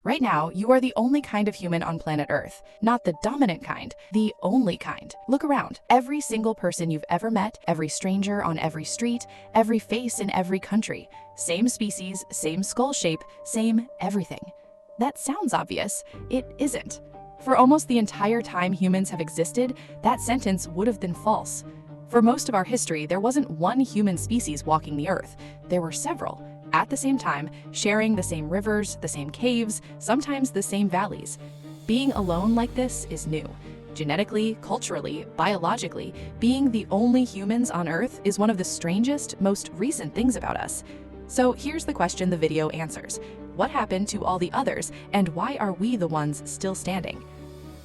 Right now, you are the only kind of human on planet Earth. Not the dominant kind, the only kind. Look around. Every single person you've ever met, every stranger on every street, every face in every country. Same species, same skull shape, same everything. That sounds obvious. It isn't. For almost the entire time humans have existed, that sentence would have been false. For most of our history, there wasn't one human species walking the Earth. There were several, at the same time, sharing the same rivers, the same caves, sometimes the same valleys. Being alone like this is new. Genetically, culturally, biologically, being the only humans on Earth is one of the strangest, most recent things about us. So here's the question the video answers. What happened to all the others, and why are we the ones still standing?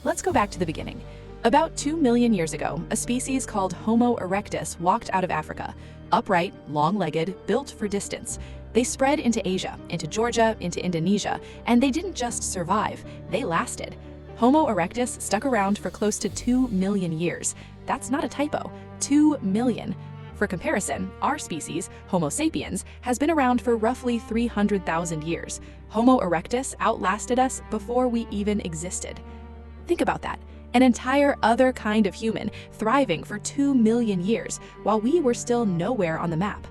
Let's go back to the beginning. About 2 million years ago, a species called Homo erectus walked out of Africa. Upright, long-legged, built for distance. They spread into Asia, into Georgia, into Indonesia, and they didn't just survive, they lasted. Homo erectus stuck around for close to 2 million years. That's not a typo, 2 million. For comparison, our species, Homo sapiens, has been around for roughly 300,000 years. Homo erectus outlasted us before we even existed. Think about that. An entire other kind of human thriving for 2 million years while we were still nowhere on the map.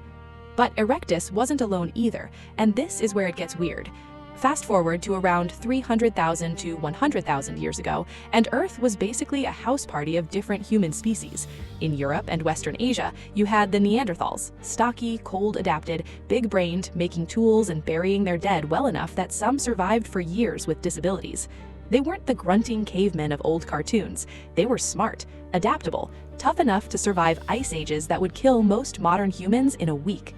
But erectus wasn't alone either, and this is where it gets weird. Fast forward to around 300,000 to 100,000 years ago, and Earth was basically a house party of different human species. In Europe and Western Asia, you had the Neanderthals, stocky, cold-adapted, big-brained, making tools and burying their dead well enough that some survived for years with disabilities. They weren't the grunting cavemen of old cartoons. They were smart, adaptable, tough enough to survive ice ages that would kill most modern humans in a week.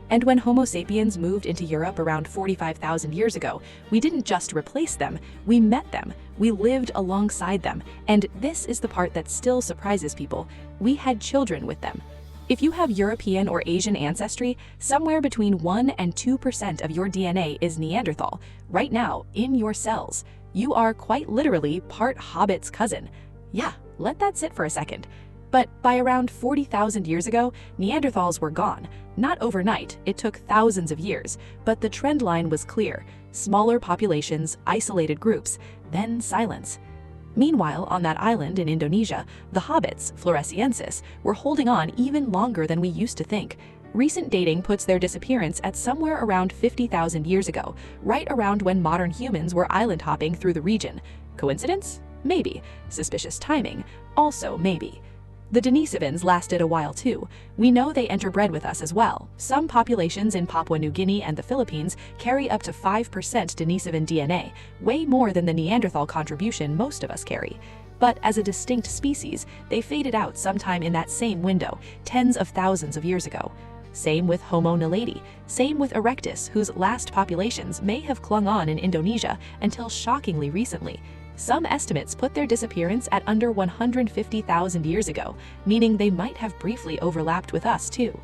And when Homo sapiens moved into Europe around 45,000 years ago, we didn't just replace them, we met them, we lived alongside them, and this is the part that still surprises people. We had children with them. If you have European or Asian ancestry, somewhere between 1% and 2% of your DNA is Neanderthal, right now, in your cells. You are quite literally part hobbit's cousin. Yeah, let that sit for a second. But by around 40,000 years ago, Neanderthals were gone. Not overnight, it took thousands of years, but the trend line was clear. Smaller populations, isolated groups, then silence. Meanwhile, on that island in Indonesia, the hobbits, floresiensis, were holding on even longer than we used to think. Recent dating puts their disappearance at somewhere around 50,000 years ago, right around when modern humans were island hopping through the region. Coincidence? Maybe. Suspicious timing? Also maybe. The Denisovans lasted a while too. We know they interbred with us as well. Some populations in Papua New Guinea and the Philippines carry up to 5% Denisovan DNA, way more than the Neanderthal contribution most of us carry. But as a distinct species, they faded out sometime in that same window, tens of thousands of years ago. Same with Homo naledi, same with erectus, whose last populations may have clung on in Indonesia until shockingly recently. Some estimates put their disappearance at under 150,000 years ago, meaning they might have briefly overlapped with us too.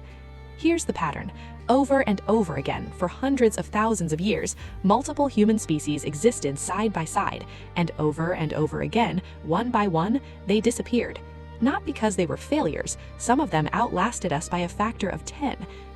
Here's the pattern. Over and over again, for hundreds of thousands of years, multiple human species existed side by side, and over again, one by one, they disappeared. Not because they were failures, some of them outlasted us by a factor of 10.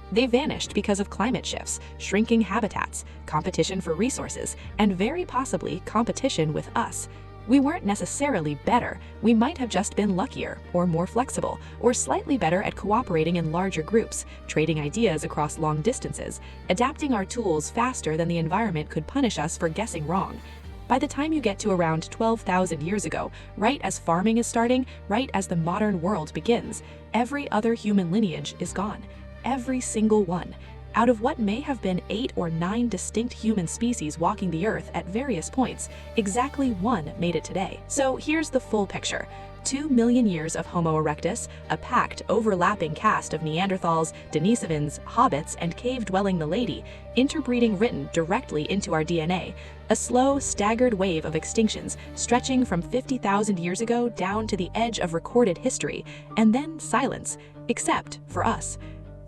They vanished because of climate shifts, shrinking habitats, competition for resources, and very possibly competition with us. We weren't necessarily better, we might have just been luckier, or more flexible, or slightly better at cooperating in larger groups, trading ideas across long distances, adapting our tools faster than the environment could punish us for guessing wrong. By the time you get to around 12,000 years ago, right as farming is starting, right as the modern world begins, every other human lineage is gone. Every single one. Out of what may have been 8 or 9 distinct human species walking the Earth at various points, exactly one made it today. So here's the full picture. 2 million years of Homo erectus, a packed, overlapping cast of Neanderthals, Denisovans, hobbits, and cave-dwelling naledi, interbreeding written directly into our DNA. A slow, staggered wave of extinctions stretching from 50,000 years ago down to the edge of recorded history, and then silence, except for us.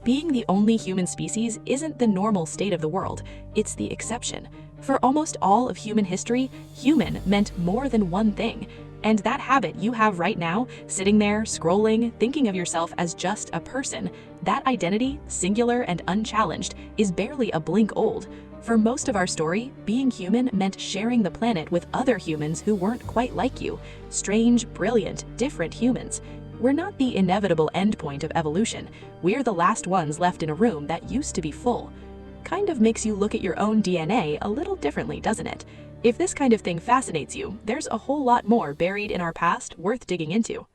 Being the only human species isn't the normal state of the world, it's the exception. For almost all of human history, human meant more than one thing. And that habit you have right now, sitting there, scrolling, thinking of yourself as just a person, that identity, singular and unchallenged, is barely a blink old. For most of our story, being human meant sharing the planet with other humans who weren't quite like you. Strange, brilliant, different humans. We're not the inevitable endpoint of evolution. We're the last ones left in a room that used to be full. Kind of makes you look at your own DNA a little differently, doesn't it? If this kind of thing fascinates you, there's a whole lot more buried in our past worth digging into.